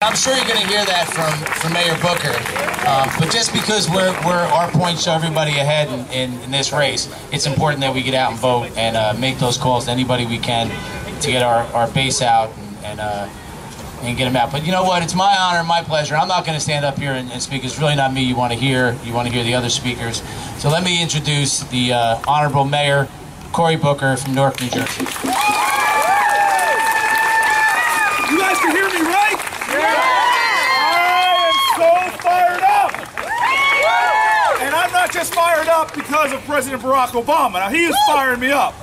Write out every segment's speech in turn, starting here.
I'm sure you're going to hear that from Mayor Booker, but just because our points show everybody ahead in this race, it's important that we get out and vote and make those calls to anybody we can to get our base out and get them out. But you know what? It's my honor and my pleasure. I'm not going to stand up here and speak. It's really not me you want to hear. You want to hear the other speakers. So let me introduce the Honorable Mayor Cory Booker from Newark, New Jersey. You guys can hear me, right? Yeah. I am so fired up. And I'm not just fired up because of President Barack Obama. Now, he is firing me up.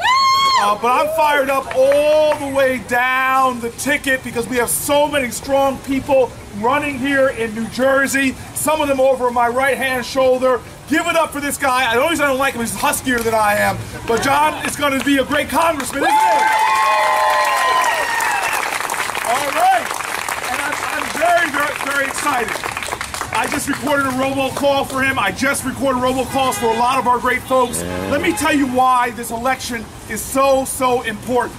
But I'm fired up all the way down the ticket because we have so many strong people running here in New Jersey. Some of them over my right-hand shoulder. Give it up for this guy. I don't like him. He's huskier than I am. But John is going to be a great congressman, isn't he? All right. And I'm very, very, very excited. I just recorded a robocall for him. I just recorded robocalls for a lot of our great folks. Let me tell you why this election is so, so important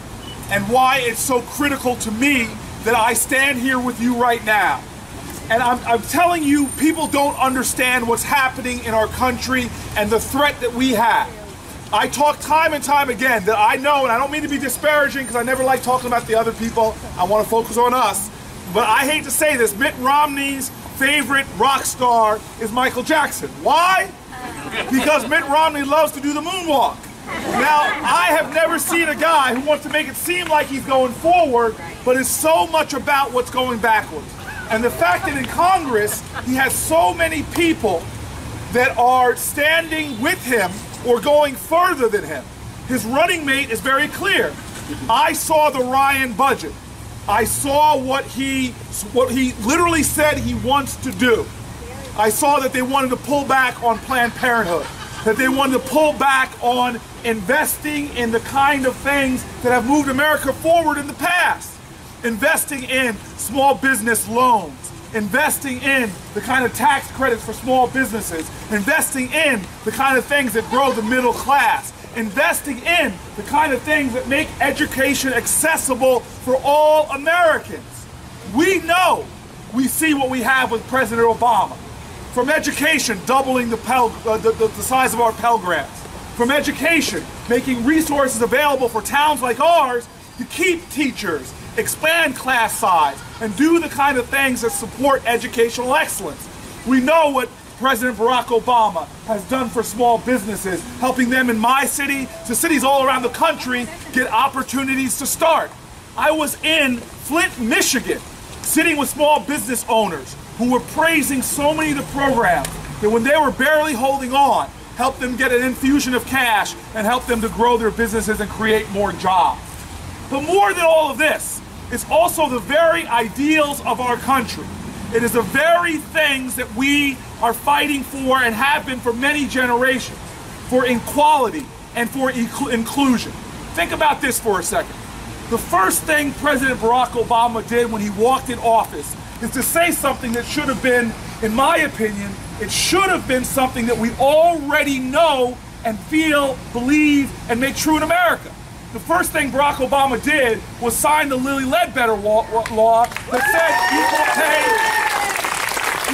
and why it's so critical to me that I stand here with you right now. And I'm telling you, people don't understand what's happening in our country and the threat that we have. I talk time and time again that I know, and I don't mean to be disparaging because I never like talking about the other people. I want to focus on us. But I hate to say this, Mitt Romney's favorite rock star is Michael Jackson. Why? Because Mitt Romney loves to do the moonwalk. Now, I have never seen a guy who wants to make it seem like he's going forward, but is so much about what's going backwards. And the fact that in Congress, he has so many people that are standing with him or going further than him. His running mate is very clear. I saw the Ryan budget. I saw what he literally said he wants to do. I saw that they wanted to pull back on Planned Parenthood, that they wanted to pull back on investing in the kind of things that have moved America forward in the past. Investing in small business loans, investing in the kind of tax credits for small businesses, investing in the kind of things that grow the middle class, investing in the kind of things that make education accessible for all Americans. We know, we see what we have with President Obama. From education, doubling the size of our Pell Grants. From education, making resources available for towns like ours to keep teachers, expand class size, and do the kind of things that support educational excellence. We know what President Barack Obama has done for small businesses, helping them in my city, to cities all around the country, get opportunities to start. I was in Flint, Michigan, sitting with small business owners who were praising so many of the programs that when they were barely holding on, helped them get an infusion of cash and helped them to grow their businesses and create more jobs. But more than all of this, it's also the very ideals of our country. It is the very things that we are fighting for and have been for many generations, for equality and for inclusion. Think about this for a second. The first thing President Barack Obama did when he walked in office is to say something that should have been, in my opinion, it should have been something that we already know and feel, believe, and make true in America. The first thing Barack Obama did was sign the Lilly Ledbetter law that said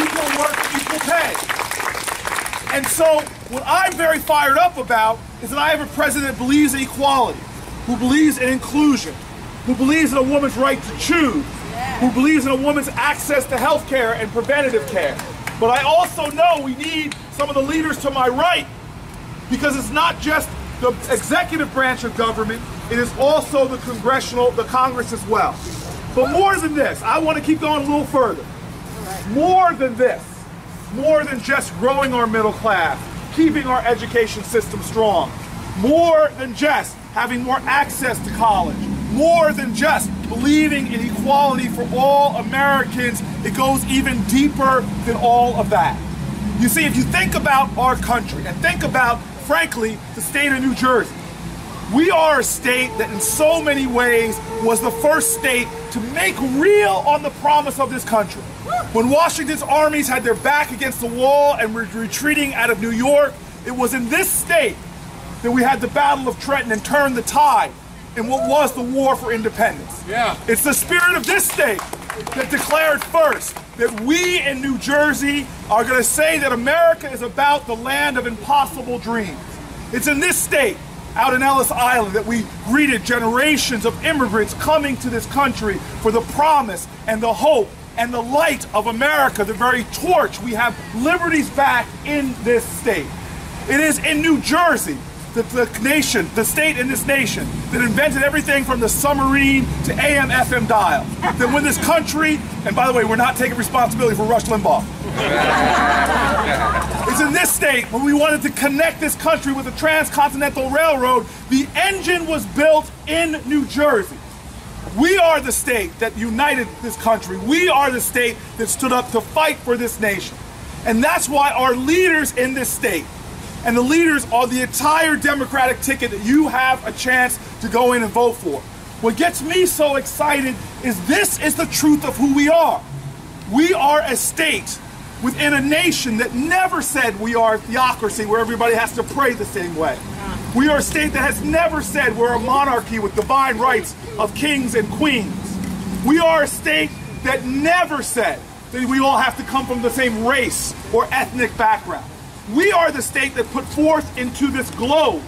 equal work, equal pay. And so what I'm very fired up about is that I have a president that believes in equality, who believes in inclusion, who believes in a woman's right to choose, who believes in a woman's access to health care and preventative care. But I also know we need some of the leaders to my right, because it's not just the executive branch of government, it is also the Congress as well. But more than this, I want to keep going a little further. More than this, more than just growing our middle class, keeping our education system strong, more than just having more access to college, more than just believing in equality for all Americans, it goes even deeper than all of that. You see, if you think about our country and think about, frankly, the state of New Jersey, we are a state that in so many ways was the first state to make real on the promise of this country. When Washington's armies had their back against the wall and were retreating out of New York, it was in this state that we had the Battle of Trenton and turned the tide in what was the war for independence. Yeah. It's the spirit of this state that declared first that we in New Jersey are going to say that America is about the land of impossible dreams. It's in this state, out in Ellis Island, that we greeted generations of immigrants coming to this country for the promise and the hope and the light of America, the very torch. We have liberties back in this state. It is in New Jersey that the state in this nation that invented everything from the submarine to AM/FM dial. That when this country, and by the way, we're not taking responsibility for Rush Limbaugh. It's in this state when we wanted to connect this country with the Transcontinental Railroad, the engine was built in New Jersey. We are the state that united this country. We are the state that stood up to fight for this nation. And that's why our leaders in this state, and the leaders are the entire Democratic ticket that you have a chance to go in and vote for. What gets me so excited is this is the truth of who we are. We are a state within a nation that never said we are a theocracy where everybody has to pray the same way. We are a state that has never said we're a monarchy with divine rights of kings and queens. We are a state that never said that we all have to come from the same race or ethnic background. We are the state that put forth into this globe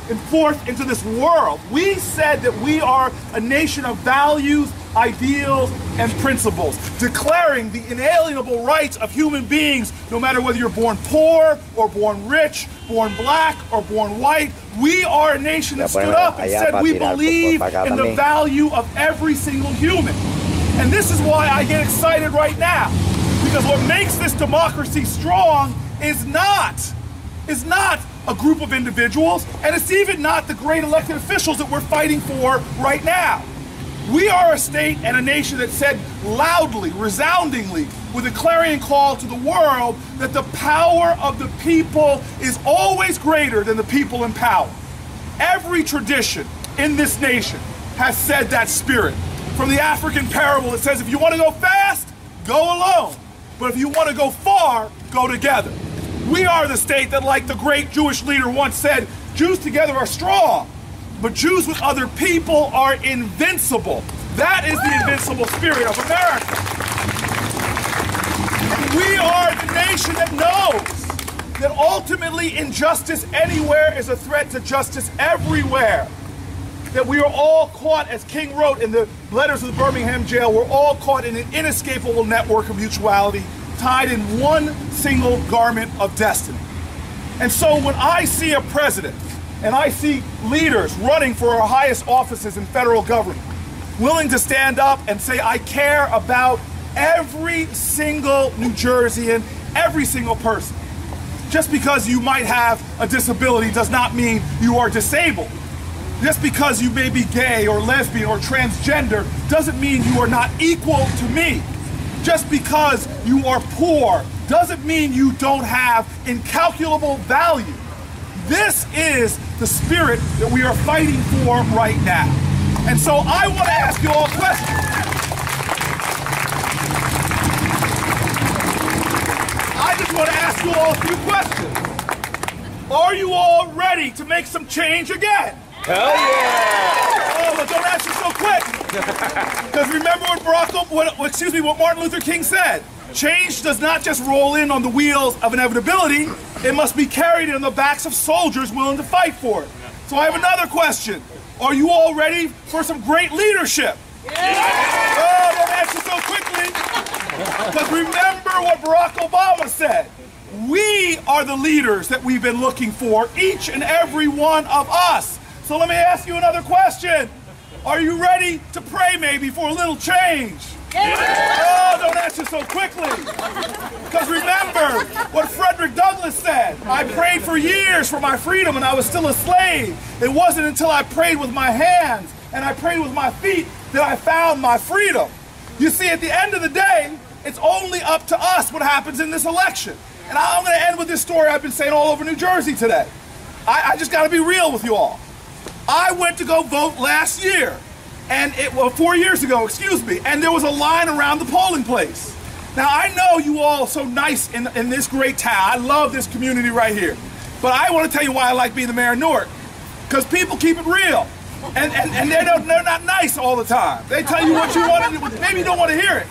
and forth into this world. We said that we are a nation of values, ideals, and principles, declaring the inalienable rights of human beings, no matter whether you're born poor or born rich, born black or born white. We are a nation that stood up and said we believe in the value of every single human. And this is why I get excited right now, because what makes this democracy strong is not a group of individuals, and it's even not the great elected officials that we're fighting for right now. We are a state and a nation that said loudly, resoundingly, with a clarion call to the world that the power of the people is always greater than the people in power. Every tradition in this nation has said that spirit. From the African parable, it says if you want to go fast, go alone. But if you want to go far, go together. We are the state that, like the great Jewish leader once said, Jews together are strong, but Jews with other people are invincible. That is the invincible spirit of America. And we are the nation that knows that ultimately injustice anywhere is a threat to justice everywhere. That we are all caught, as King wrote in the letters of the Birmingham jail, we're all caught in an inescapable network of mutuality, tied in one single garment of destiny. And so when I see a president and I see leaders running for our highest offices in federal government, willing to stand up and say, I care about every single New Jerseyan, every single person. Just because you might have a disability does not mean you are disabled. Just because you may be gay or lesbian or transgender doesn't mean you are not equal to me. Just because you are poor doesn't mean you don't have incalculable value. This is the spirit that we are fighting for right now. And so I want to ask you all a question. I just want to ask you all a few questions. Are you all ready to make some change again? Hell yeah! Oh, but don't answer so quick. Because remember what Martin Luther King said. Change does not just roll in on the wheels of inevitability. It must be carried on the backs of soldiers willing to fight for it. So I have another question. Are you all ready for some great leadership? Yeah. Oh, don't answer so quickly. Because remember what Barack Obama said. We are the leaders that we've been looking for, each and every one of us. So let me ask you another question. Are you ready to pray maybe for a little change? Oh, don't answer so quickly. Because remember what Frederick Douglass said. I prayed for years for my freedom and I was still a slave. It wasn't until I prayed with my hands and I prayed with my feet that I found my freedom. You see, at the end of the day, it's only up to us what happens in this election. And I'm going to end with this story I've been saying all over New Jersey today. I just got to be real with you all. I went to go vote last year, and 4 years ago, excuse me, and there was a line around the polling place. Now, I know you all are so nice in this great town. I love this community right here. But I want to tell you why I like being the mayor of Newark. Because people keep it real. And they're not nice all the time. They tell you what you want, and maybe you don't want to hear it.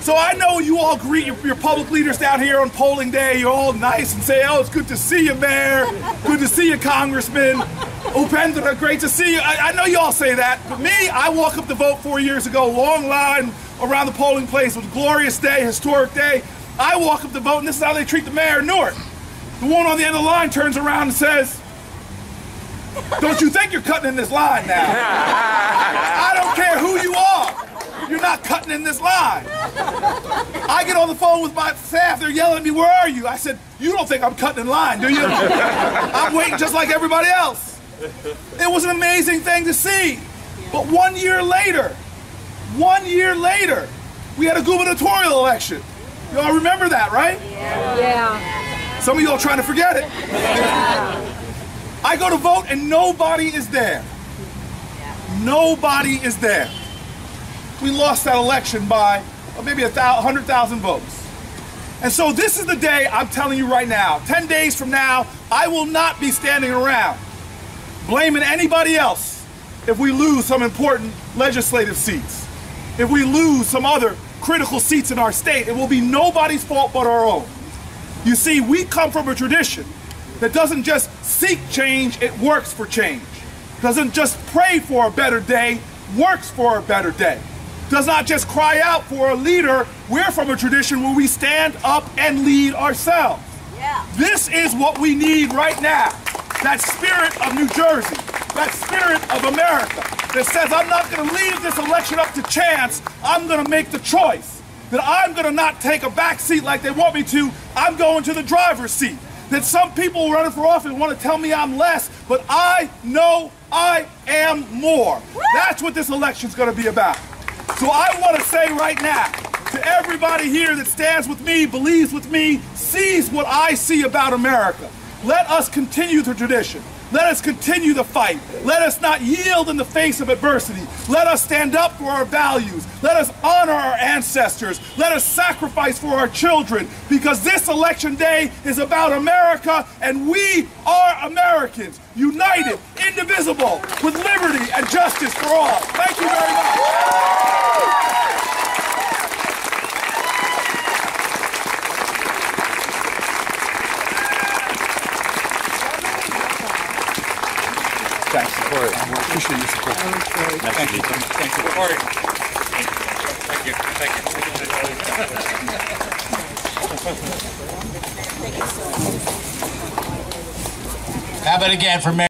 So I know you all greet your public leaders down here on polling day. You're all nice and say, oh, it's good to see you, Mayor. Good to see you, Congressman. Upendra, great to see you. I know you all say that, but me, I walk up to vote 4 years ago, long line around the polling place. It was a glorious day, historic day. I walk up to vote, and this is how they treat the mayor of Newark. The one on the end of the line turns around and says, don't you think you're cutting in this line now? I don't care who you are. You're not cutting in this line. I get on the phone with my staff. They're yelling at me, where are you? I said, you don't think I'm cutting in line, do you? I'm waiting just like everybody else. It was an amazing thing to see. But 1 year later, we had a gubernatorial election. Y'all remember that, right? Yeah. Some of y'all trying to forget it. I go to vote and nobody is there. Nobody is there. We lost that election by maybe 100,000 votes. And so this is the day I'm telling you right now, 10 days from now, I will not be standing around blaming anybody else if we lose some important legislative seats. If we lose some other critical seats in our state, it will be nobody's fault but our own. You see, we come from a tradition that doesn't just seek change, it works for change. Doesn't just pray for a better day, works for a better day. Does not just cry out for a leader. We're from a tradition where we stand up and lead ourselves. Yeah. This is what we need right now. That spirit of New Jersey, that spirit of America that says, I'm not going to leave this election up to chance. I'm going to make the choice. That I'm going to not take a back seat like they want me to. I'm going to the driver's seat. That some people running for office want to tell me I'm less, but I know I am more. That's what this election's going to be about. So I want to say right now to everybody here that stands with me, believes with me, sees what I see about America. Let us continue the tradition. Let us continue the fight. Let us not yield in the face of adversity. Let us stand up for our values. Let us honor our ancestors. Let us sacrifice for our children, because this election day is about America, and we are Americans, united, indivisible, with liberty and justice for all. Thank you very much. Thanks, Cory. I appreciate your support. Thank you. Thank you, Cory. Thank you. How about again for Mayor?